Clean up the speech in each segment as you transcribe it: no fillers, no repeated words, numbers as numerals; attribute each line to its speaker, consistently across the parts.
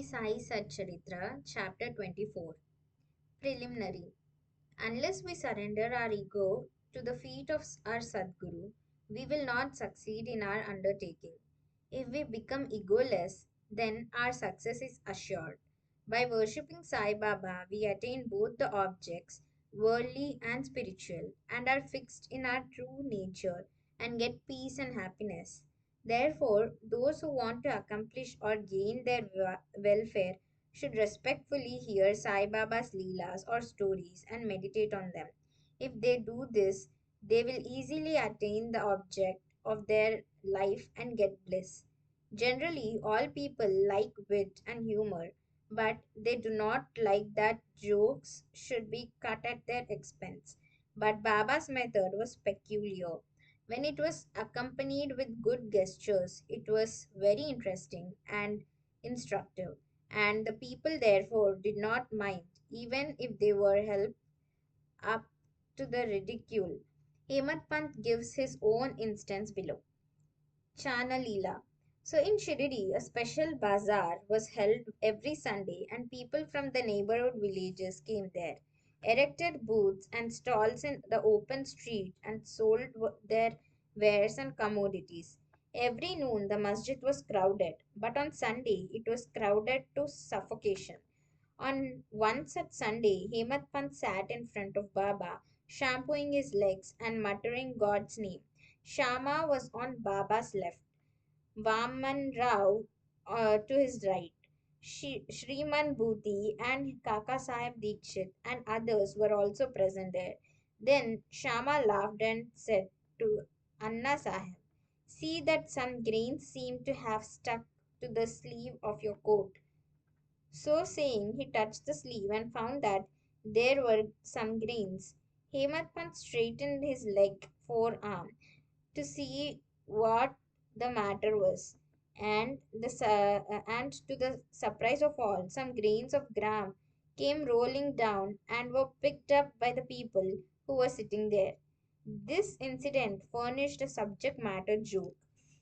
Speaker 1: Sai Satcharitra, Chapter 24. Preliminary. Unless we surrender our ego to the feet of our Sadguru, we will not succeed in our undertaking. If we become egoless, then our success is assured. By worshipping Sai Baba, we attain both the objects, worldly and spiritual, and are fixed in our true nature and get peace and happiness. Therefore, those who want to accomplish or gain their welfare should respectfully hear Sai Baba's Leelas or stories and meditate on them. If they do this, they will easily attain the object of their life and get bliss. Generally, all people like wit and humor, but they do not like that jokes should be cut at their expense. But Baba's method was peculiar. When it was accompanied with good gestures, it was very interesting and instructive, and the people therefore did not mind, even if they were held up to the ridicule. Hemadpant gives his own instance below. Chana Leela. So in Shirdi, a special bazaar was held every Sunday, and people from the neighborhood villages came there, erected booths and stalls in the open street, and sold their wares and commodities. Every noon the masjid was crowded, but on Sunday it was crowded to suffocation. On one such Sunday, Hemat Pant sat in front of Baba, shampooing his legs and muttering God's name. Shama was on Baba's left, Vaman Rao to his right. Shriman Bhuti and Kaka Sahib Dikshit and others were also present there. Then Shama laughed and said to Anna Sahib, "See that some grains seem to have stuck to the sleeve of your coat." So saying, he touched the sleeve and found that there were some grains. Hemat Pant straightened his leg forearm to see what the matter was, and and to the surprise of all, some grains of gram came rolling down and were picked up by the people who were sitting there. This incident furnished a subject matter joke.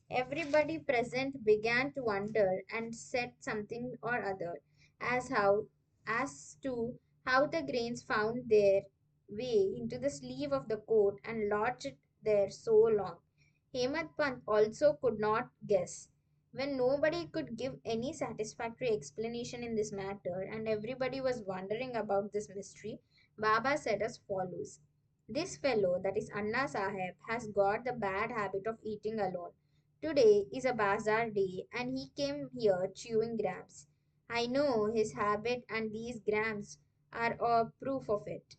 Speaker 1: Everybody present began to wonder and said something or other as how as to how the grains found their way into the sleeve of the coat and lodged there so long. Hemant Pant also could not guess. When nobody could give any satisfactory explanation in this matter and everybody was wondering about this mystery, Baba said as follows: "This fellow, that is Anna Sahib, has got the bad habit of eating alone. Today is a bazaar day and he came here chewing grams. I know his habit and these grams are a proof of it.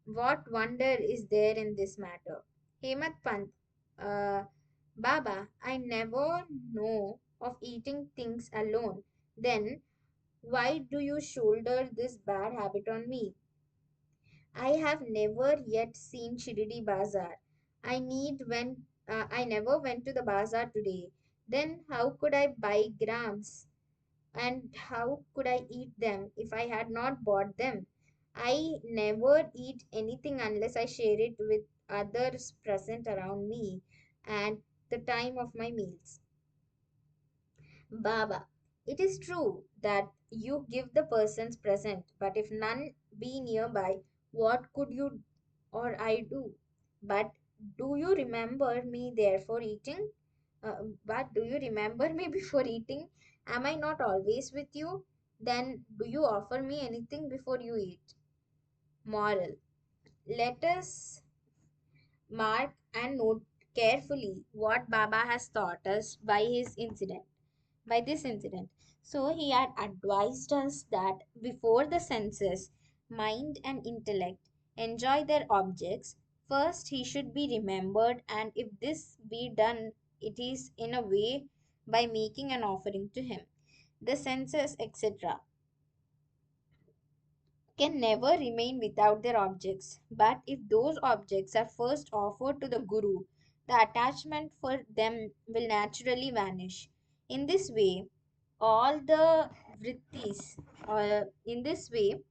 Speaker 1: What wonder is there in this matter?" Hemat Pant, uh, Baba, I never know of eating things alone. Then why do you shoulder this bad habit on me? I have never yet seen Shirdi Bazaar. I never went to the bazaar today. Then how could I buy grams? And how could I eat them if I had not bought them? I never eat anything unless I share it with others present around me at the time of my meals. Baba, it is true that you give the persons present, but if none be nearby, what could you or I do? But do you remember me therefore eating? But do you remember me before eating? Am I not always with you? Then do you offer me anything before you eat? Moral. Let us mark and note carefully what Baba has taught us by this incident. So he had advised us that before the senses, mind and intellect enjoy their objects, first he should be remembered, and if this be done, it is in a way by making an offering to him. The senses, etc., can never remain without their objects. But if those objects are first offered to the Guru, the attachment for them will naturally vanish. In this way, all the vrittis, in this way,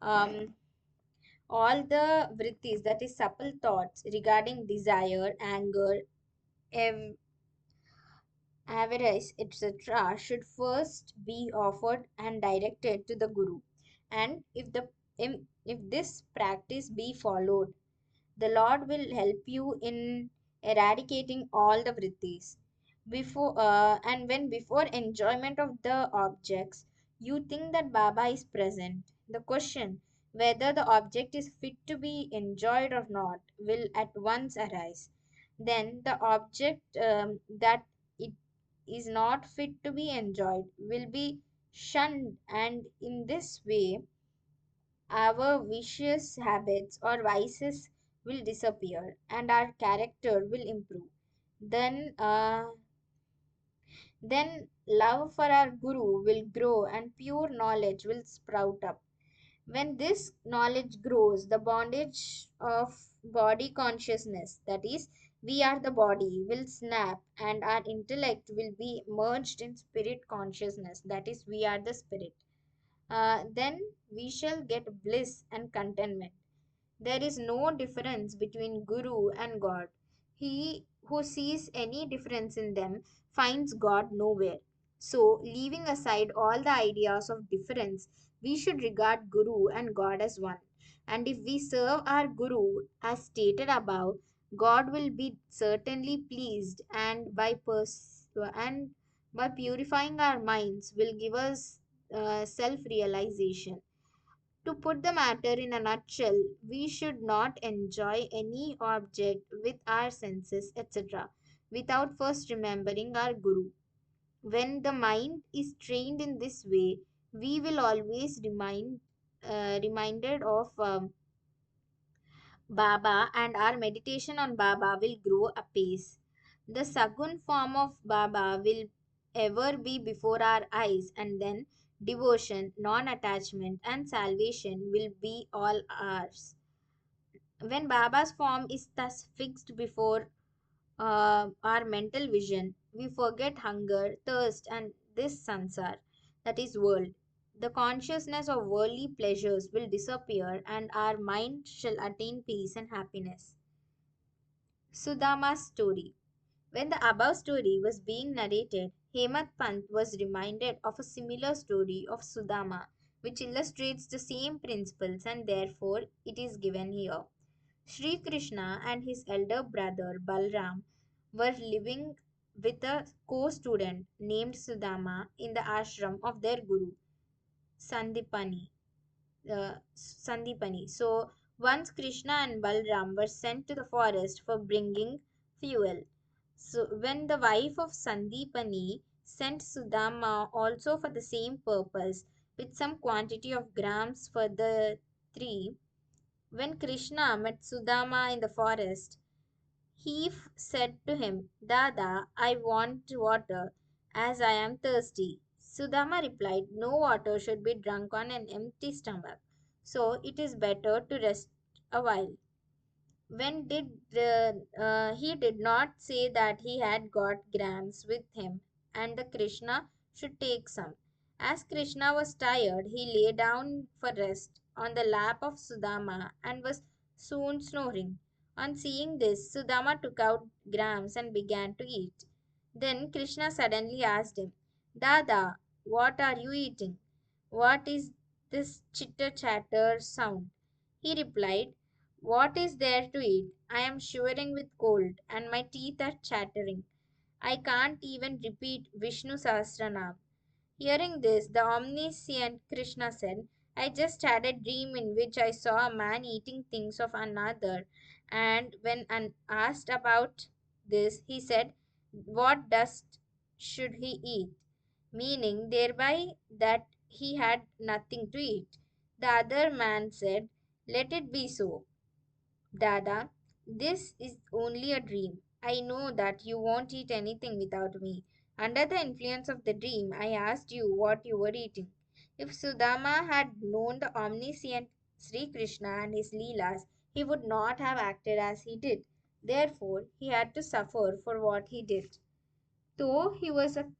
Speaker 1: um, all the vrittis, that is supple thoughts regarding desire, anger, ev- avarice, etc., should first be offered and directed to the Guru. And if this practice be followed, the Lord will help you in eradicating all the vrittis. Before enjoyment of the objects, you think that Baba is present. The question whether the object is fit to be enjoyed or not will at once arise. Then the object that it is not fit to be enjoyed will be shunned, and in this way our vicious habits or vices will disappear and our character will improve. Then uh, then love for our guru will grow and pure knowledge will sprout up. When this knowledge grows, the bondage of body consciousness, that is, we are the body, will snap, and our intellect will be merged in spirit consciousness, that is, we are the spirit. Then we shall get bliss and contentment. There is no difference between Guru and God. He who sees any difference in them finds God nowhere. So, leaving aside all the ideas of difference, we should regard Guru and God as one. And if we serve our Guru as stated above, God will be certainly pleased, and by purifying our minds will give us self realization. To put the matter in a nutshell, we should not enjoy any object with our senses, etc., without first remembering our Guru. When the mind is trained in this way, we will always reminded of Baba, and our meditation on Baba will grow apace. The Sagun form of Baba will ever be before our eyes, and then devotion, non attachment, and salvation will be all ours. When Baba's form is thus fixed before our mental vision, we forget hunger, thirst, and this sansar, that is, world. The consciousness of worldly pleasures will disappear, and our mind shall attain peace and happiness. Sudama's story. When the above story was being narrated, Hemadpant was reminded of a similar story of Sudama, which illustrates the same principles, and therefore it is given here. Sri Krishna and his elder brother Balram were living with a co student named Sudama in the ashram of their guru, Sandipani. Sandipani. So once Krishna and Balram were sent to the forest for bringing fuel. So when the wife of Sandipani sent Sudama also for the same purpose with some quantity of grams for the three, when Krishna met Sudama in the forest, he said to him, Dada, I want water, as I am thirsty. Sudama replied, No water should be drunk on an empty stomach, so it is better to rest a while. When did he did not say that he had got grams with him, and the Krishna should take some. As Krishna was tired, he lay down for rest on the lap of Sudama and was soon snoring. On seeing this, Sudama took out grams and began to eat. Then Krishna suddenly asked him, Dada, what are you eating? What is this chitter chatter sound? He replied, What is there to eat? I am shivering with cold and my teeth are chattering. I can't even repeat Vishnu Sahasranam. Hearing this, the omniscient Krishna said, I just had a dream in which I saw a man eating things of another, and when asked about this, he said, What dust should he eat? Meaning thereby that he had nothing to eat. The other man said, Let it be so. Dada, this is only a dream. I know that you won't eat anything without me. Under the influence of the dream, I asked you what you were eating. If Sudama had known the omniscient Sri Krishna and his Leelas, he would not have acted as he did. Therefore, he had to suffer for what he did. Though he was a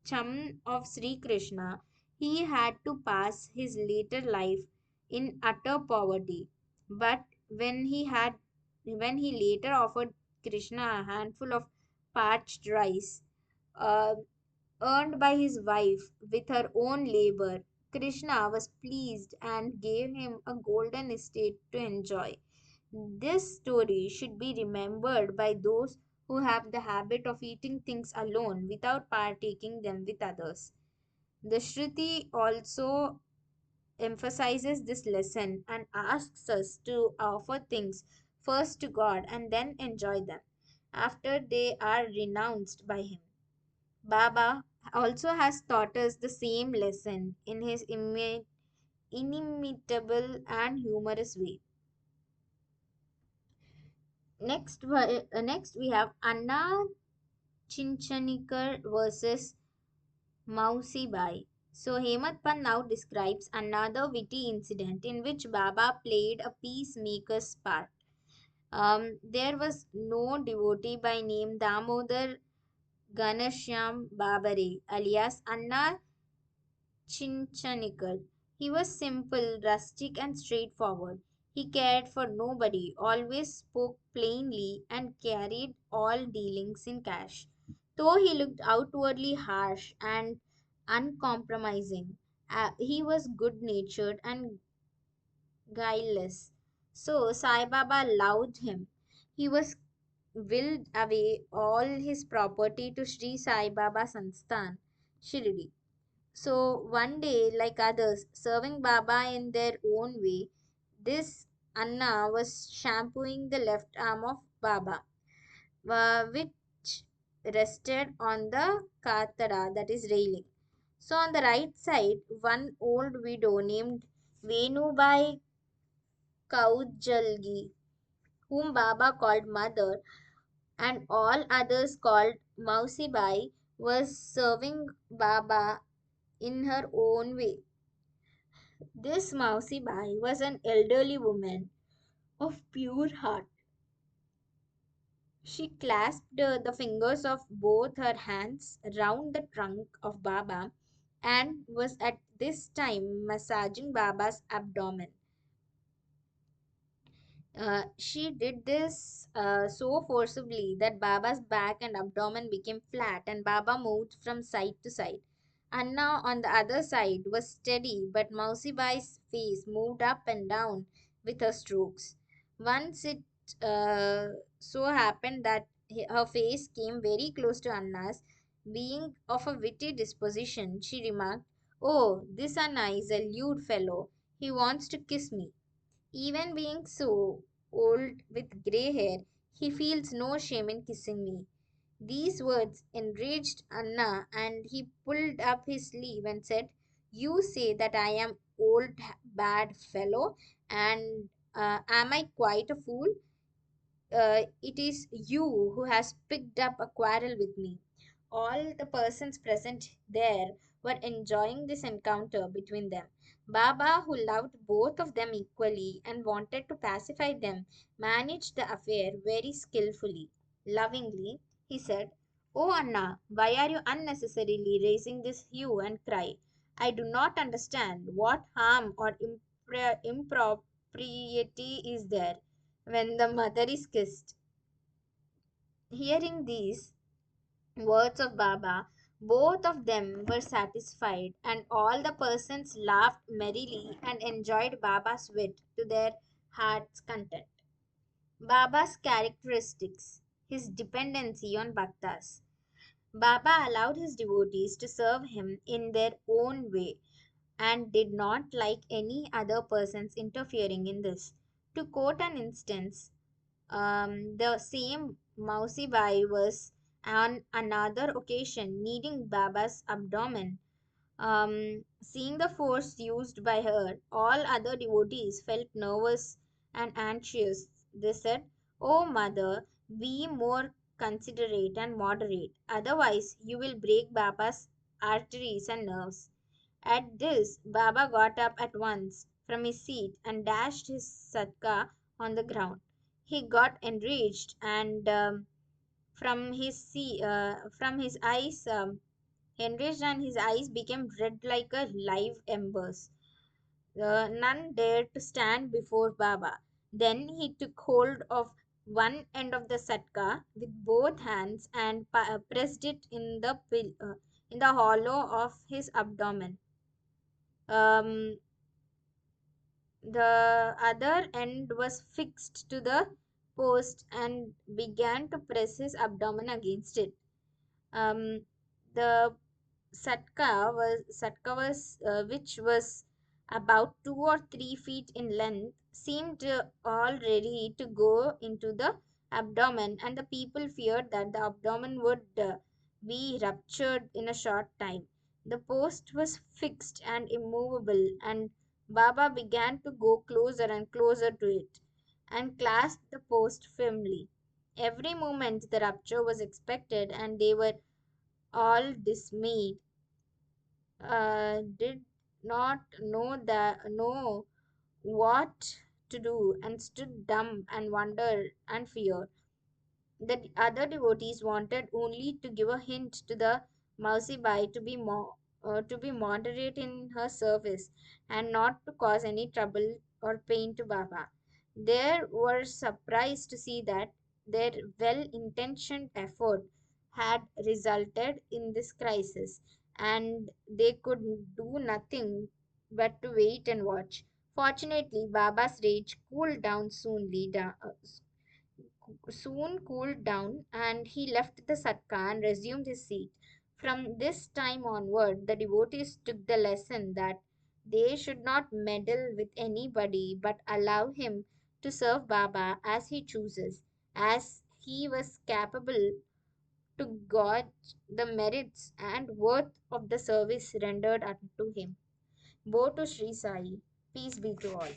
Speaker 1: chum of Sri Krishna, he had to pass his later life in utter poverty. But when he later offered Krishna a handful of parched rice, uh, earned by his wife with her own labor. Krishna was pleased and gave him a golden estate to enjoy. This story should be remembered by those who have the habit of eating things alone without partaking them with others. The Shruti also emphasizes this lesson and asks us to offer things first to God and then enjoy them after they are renounced by Him. Baba also has taught us the same lesson in his inimitable and humorous way. Next we have Anna Chinchanikar versus Mausi Bai. So Hemadpant now describes another witty incident in which Baba played a peacemaker's part. There was no devotee by name Damodar Ganashyam Babare alias Anna Chinchanikal. He was simple, rustic, and straightforward. He cared for nobody, always spoke plainly, and carried all dealings in cash. Though he looked outwardly harsh and uncompromising, he was good natured and guileless. So Sai Baba loved him. He was willed away all his property to Sri Sai Baba Sansthan, Shirdi. So one day, like others, serving Baba in their own way, this Anna was shampooing the left arm of Baba, which rested on the katara, that is railing. So on the right side, one old widow named Venubai Kaujalgi, whom Baba called mother, and all others called Mausibai, was serving Baba in her own way. This Mausi Bai was an elderly woman of pure heart. She clasped the fingers of both her hands round the trunk of Baba and was at this time massaging Baba's abdomen. She did this so forcibly that Baba's back and abdomen became flat and Baba moved from side to side. Anna on the other side was steady, but Mausibai's face moved up and down with her strokes. Once it uh, so happened that her face came very close to Anna's. Being of a witty disposition, she remarked, "Oh, this Anna is a lewd fellow. He wants to kiss me." Even being so old with grey hair, he feels no shame in kissing me. These words enraged Anna, and he pulled up his sleeve and said, "You say that I am old bad fellow, and am I quite a fool? It is you who has picked up a quarrel with me." All the persons present there were enjoying this encounter between them. Baba, who loved both of them equally and wanted to pacify them, managed the affair very skillfully. Lovingly, he said, "Oh Anna, why are you unnecessarily raising this hue and cry? I do not understand what harm or impropriety is there when the mother is kissed." Hearing these words of Baba, both of them were satisfied, and all the persons laughed merrily and enjoyed Baba's wit to their heart's content. Baba's characteristics, his dependency on Bhaktas. Baba allowed his devotees to serve him in their own way and did not like any other persons interfering in this. To quote an instance, the same Mausi Bai was on another occasion kneading Baba's abdomen. Seeing the force used by her, all other devotees felt nervous and anxious. They said, "Oh, mother, be more considerate and moderate, otherwise, you will break Baba's arteries and nerves." At this, Baba got up at once from his seat and dashed his satka on the ground. He got enraged and from his eyes enraged and his eyes became red like a live embers. None dared to stand before Baba. Then he took hold of one end of the satka with both hands and pressed it in the hollow of his abdomen. Um, the other end was fixed to the post and began to press his abdomen against it. Um, the satka was which was about 2 or 3 feet in length, seemed all ready to go into the abdomen, and the people feared that the abdomen would be ruptured in a short time. The post was fixed and immovable, and Baba began to go closer and closer to it and clasped the post firmly. Every moment the rupture was expected, and they were all dismayed, did not know what to do, and stood dumb and wonder and fear. The other devotees wanted only to give a hint to the Mausi Bai to be moderate in her service and not to cause any trouble or pain to Baba. They were surprised to see that their well-intentioned effort had resulted in this crisis, and they could do nothing but to wait and watch. Fortunately, Baba's rage soon cooled down, and he left the satka and resumed his seat. From this time onward, the devotees took the lesson that they should not meddle with anybody but allow him to serve Baba as he chooses, as he was capable to gauge the merits and worth of the service rendered unto him. Bo to Sri Sai, peace be to all.